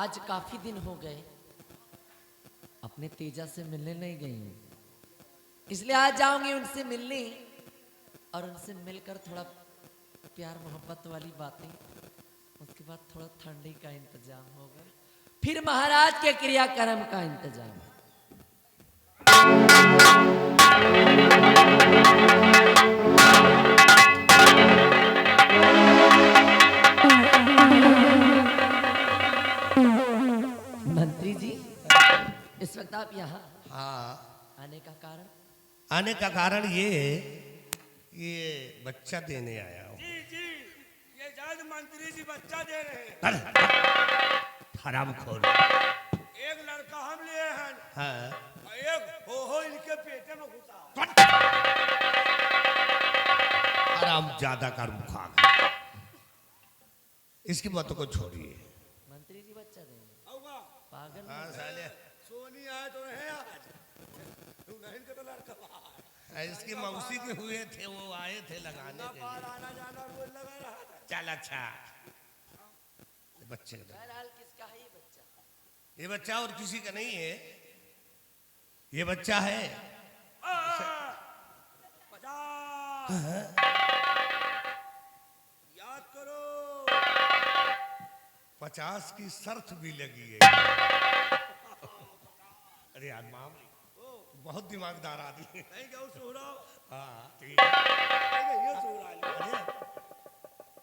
आज काफी दिन हो गए अपने तेजा से मिलने नहीं गई हूँ, इसलिए आज जाऊंगी उनसे मिलने और उनसे मिलकर थोड़ा प्यार मोहब्बत वाली बातें, उसके बाद थोड़ा ठंडी का इंतजाम होगा, फिर महाराज के क्रियाक्रम का इंतजाम। मंत्री जी, इस वक्त आप यहाँ हाँ, आने का कारण? आने का कारण ये है, ये बच्चा देने आया हूँ। जी जी, ये जज मंत्री जी बच्चा दे रहे हैं। हरामखोर। एक लड़का हम लिए हैं हाँ, और एक हो इनके पेटे में घुसा। हराम ज्यादा कर मुखा। इसकी बातों को छोड़िए। मंत्री जी बच्चा देंगे? होगा पागल हाँ नहीं? साले, सोनी आए तो रहे आज, तू नहीं के तो लड़का बाहर। इसकी मौसी के हुए थे, वो आए थे लगाने ना के पार लिए। आना जाना रोज लगा रहा था। चल अच्छा, बच्चे का। बहरहाल किसका है ये बच्चा? ये बच्चा और किसी का नहीं है, ये बच्चा है 50। याद करो 50 की शर्त भी लगी है। अरे यार माम, बहुत दिमागदार आदमी है। नहीं क्या सोरा हाँ ठीक है। ये सोरा अरे,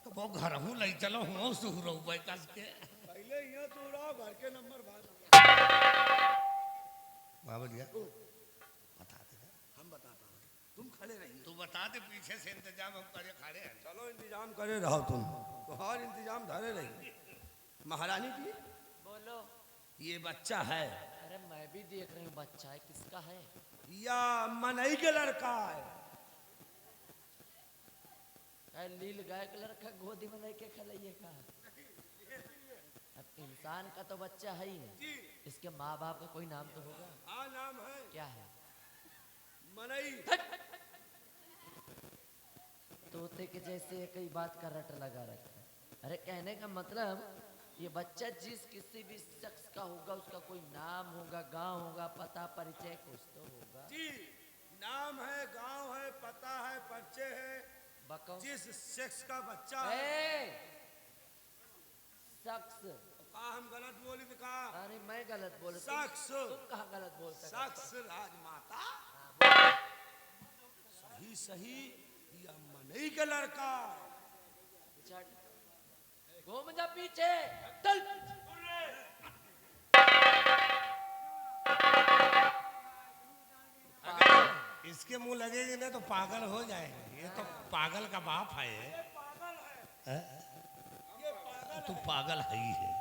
तो वो घर हूँ ले चलो हूँ सुहरो भाई कस के। पहले ये सोरा घर के नंबर बात बाबा जी बता दे, हम बताता हूँ, तुम खड़े रहिए। तू बता दे, पीछे से इंतजाम हम करे खड़े हैं। चलो इंतजाम करे रहो तुम, तो हर इंतजाम धरे रहिए। महारानी जी, बोलो। ये बच्चा है अरे मैं भी देख रही हूँ बच्चा है, किसका है? या मनई के लड़का है? लील गाय का लड़का गोदी में लेके खलाइए का? अब इंसान का तो बच्चा है ही नहीं, इसके माँ बाप का कोई नाम तो होगा। हाँ नाम है क्या है? मनई। तोते के जैसे कई बात का रट लगा रखा है। अरे कहने का मतलब ये बच्चा जिस किसी भी शख्स का होगा उसका कोई नाम होगा, गांव होगा, पता परिचय कुछ तो होगा। जी, नाम है, गांव है, पता है, परिचय है। बकाऊ जिस सेक्स का बच्चा है। शख्स? कहा हम गलत बोली तो कहा अरे मैं गलत बोल, शख्स। तुम कहाँ गलत बोल सकते? शख्स राजमाता। सही सही, या मनई के लड़का। घूम जा पीछे, चल। इसके मुंह लगेगी ना तो पागल हो जाएंगे। ये तो पागल का बाप है ये। हैं? तू पागल है ही है।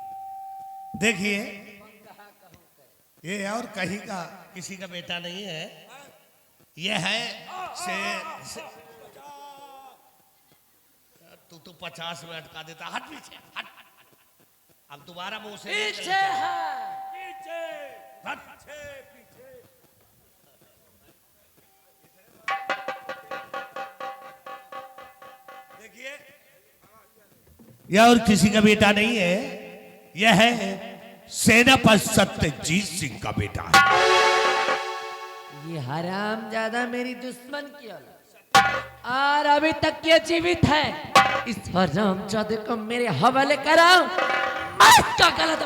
देखिए ये और कहीं का किसी का बेटा नहीं है, ये है से तू 50 में अटका देता। हट पीछे हट, अब दोबारा मुंह से नहीं पीछे चलेगा। है। पीछे हट। पीछे पीछे। देखिए यह और किसी का बेटा नहीं है, यह है सेनापति सत्यजीत सिंह का बेटा है। ये हराम ज्यादा मेरी दुश्मन की औलाद और अभी तक ये जीवित है। इस हराम जादे को मेरे हवाले कराओ। मैं इसका गलत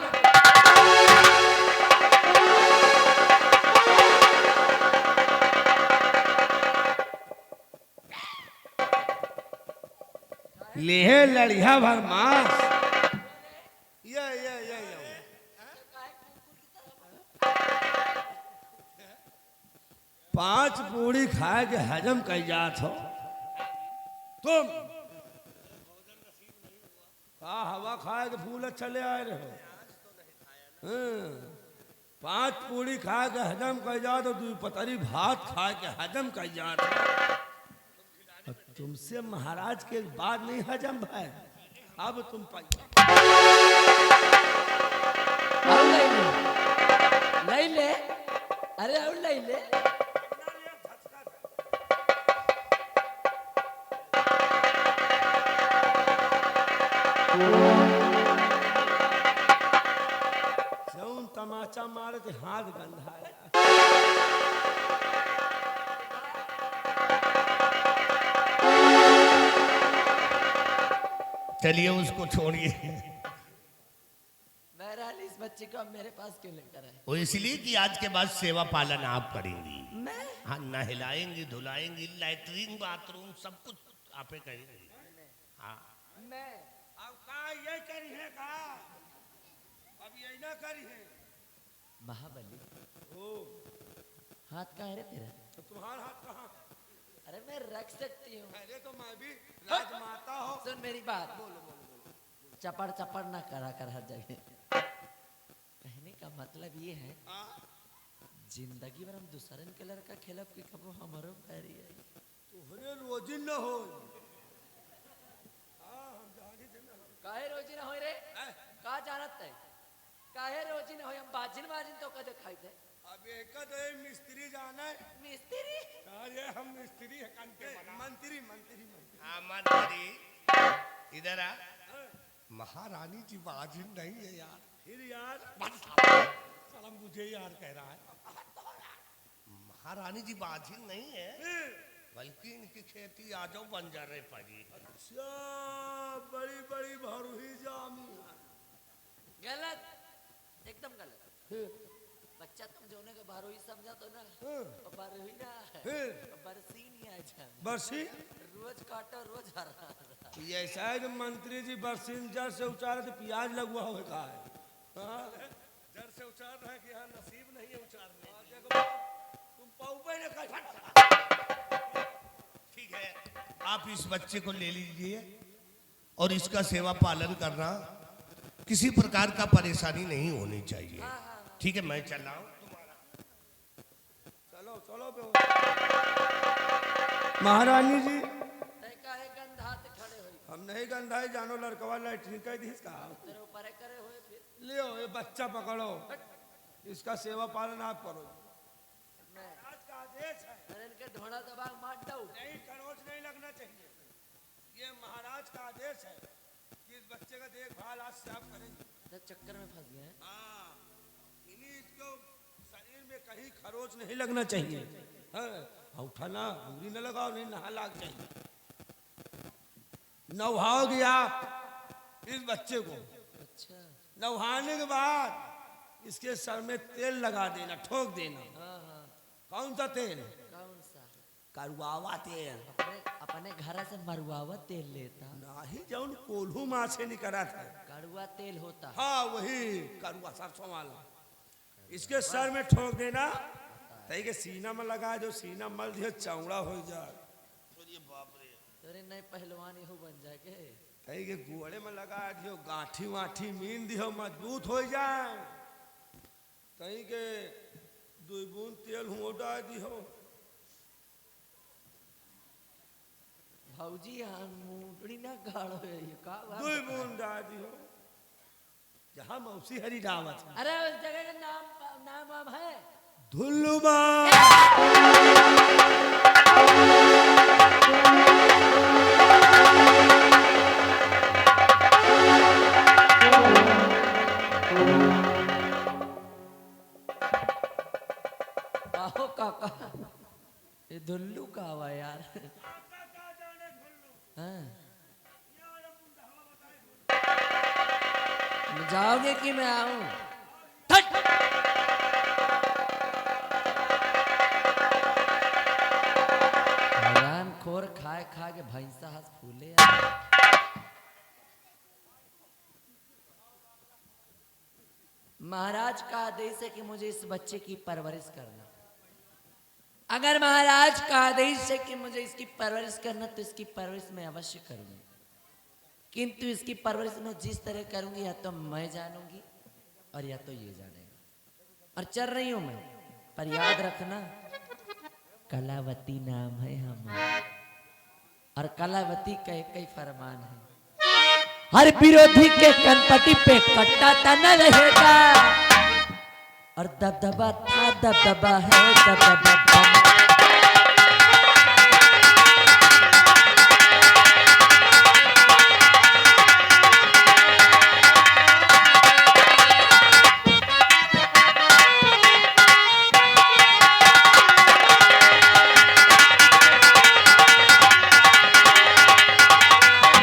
ले लड़िया भर मांस। ये पांच पूरी खाए के हजम कर जात हो तुम। का हवा खाए के फूल चले आए रहे हो। पांच पूरी खाए के हजम कर जात हो, दू पतरी भात खाए के हजम कर जात हो। तुमसे महाराज के बाद नहीं हजम भाई, अब तुम ले ले। अरे और ले ले। पोछा मारे थे हाथ गंधाया। चलिए उसको छोड़िए। बहरहाल इस बच्चे को अब मेरे पास क्यों लेकर आए? वो इसलिए कि आज के बाद सेवा पालन आप करेंगी। मैं हाँ, नहलाएंगी, धुलाएंगी, लैट्रिन बाथरूम सब कुछ आपे करेंगी। हाँ, मैं अब कहा ये करी है कहा, अब यही ना करी है। महाबली ओ हाथ कहाँ है रे तेरा? तो तुम्हारा हाथ कहाँ? अरे मैं रख सकती हूँ। अरे तो मैं भी राजमाता हो। सुन मेरी बात, बोलो बोलो बोलो। चपड़ चपड़ ना करा कर हर जगह। कहने का मतलब ये है, जिंदगी भर हम दूसरन के लड़का खेलब कि कबो हमारो पैरी है। तुहरे रोजी न हो। काहे रोजी ना होई रे? का जानत है? काहे रोजी ना होई? हम बाजिन बाजिन तो कदे खाई थे। अब एक दे मिस्त्री जाना है। मिस्त्री अरे हम मिस्त्री है कंटे मंत्री मंत्री मंत्री। हाँ मंत्री, इधर आ। महारानी जी बाजिन नहीं है यार। फिर यार साला मुझे यार कह रहा है। महारानी जी बाजिन नहीं है, बल्कि इनकी खेती आजो बंजारे पड़ी। अच्छा बड़ी बड़ी भरूही जामी। गलत, एकदम गलत। बच्चा तुम जोने को बारोही समझा तो ना, बारोही ना है, बरसी नहीं है जान। बरसी रोज काटो रोज हरा। ये ऐसा है कि मंत्री जी बरसीन जड़ से उचारे तो प्याज लगवा हुआ का है। जड़ से उचार रहा है कि यहाँ नसीब नहीं है उचारने। तुम पाऊबे ने कहा। ठीक है, आप इस बच्चे को ले लीजिए और इसका सेवा पालन करना, किसी प्रकार का परेशानी नहीं होनी चाहिए। ठीक है, मैं चल रहा हूँ। चलो चलो महारानी जी। काहे गंधात खड़े होई? हम नहीं गंधाई जानो लड़कवा लैट्रिन कह दी इसका। तेरे ऊपर करे हुए फिर ले ये बच्चा पकड़ो, इसका सेवा पालन आप करो। मैं आज का आदेश है। अरे इनके ढोड़ा दबा मार दो। नहीं खरोच नहीं लगना चाहिए। ये महाराज का आदेश है कि इस बच्चे का देखभाल आज से आप करेंगे। जब चक्कर में फंस गए हैं। हाँ, इन्हीं इसको शरीर में कहीं खरोच नहीं लगना चाहिए। हाँ, उठाना उंगली न लगाओ, नहीं नहा लाग चाहिए। नहाओगे आप इस बच्चे को, अच्छा नहाने के बाद इसके सर में तेल लगा देना, ठोक देना। हाँ हाँ। कौन सा तेल? कौन सा? करुआवा तेल। अपने घर से मरुआवा तेल लेता। नहीं जौन कोल्हू माँ से निकला था। कड़ुआ तेल होता। हाँ वही करुआ सरसों वाला। इसके सर में ठोक देना, तई के सीना में लगा दो, सीना मल दियो चौड़ा हो जाए। तेरे नए पहलवान हो बन जाए के। तई के गोड़े में लगा दियो, गांठी वाठी मीन दियो, मजबूत हो जाए। तई के 2 बूंद तेल हुआ डाल दियो। भौजी मुंडड़ी ना गाढ़ो है ये का बात? 2 बूंद डाल दियो, जहाँ मौसी हरी दावत है। अरे उस जगह का नाम वाम है? धुल्लुमा। आहो काका, ये धुल्लू का हुआ यार। हाँ। जाओगे कि मैं आऊं? हैरान खोर खाए खा के भैंसा हाथ फूले यार। महाराज का आदेश है कि मुझे इस बच्चे की परवरिश करना। अगर महाराज का आदेश है कि मुझे इसकी परवरिश करना, तो इसकी परवरिश मैं अवश्य करूंगी। किंतु इसकी परवरिश मैं जिस तरह करूंगी, या तो मैं जानूंगी और या तो ये जानेगा। और चल रही हूं मैं, पर याद रखना कलावती नाम है हमारा, और कलावती का एक ही फरमान है, हर विरोधी के कनपटी पे कट्टा तना रहेगा। और दबदबा था, दबदबा है, दबदबा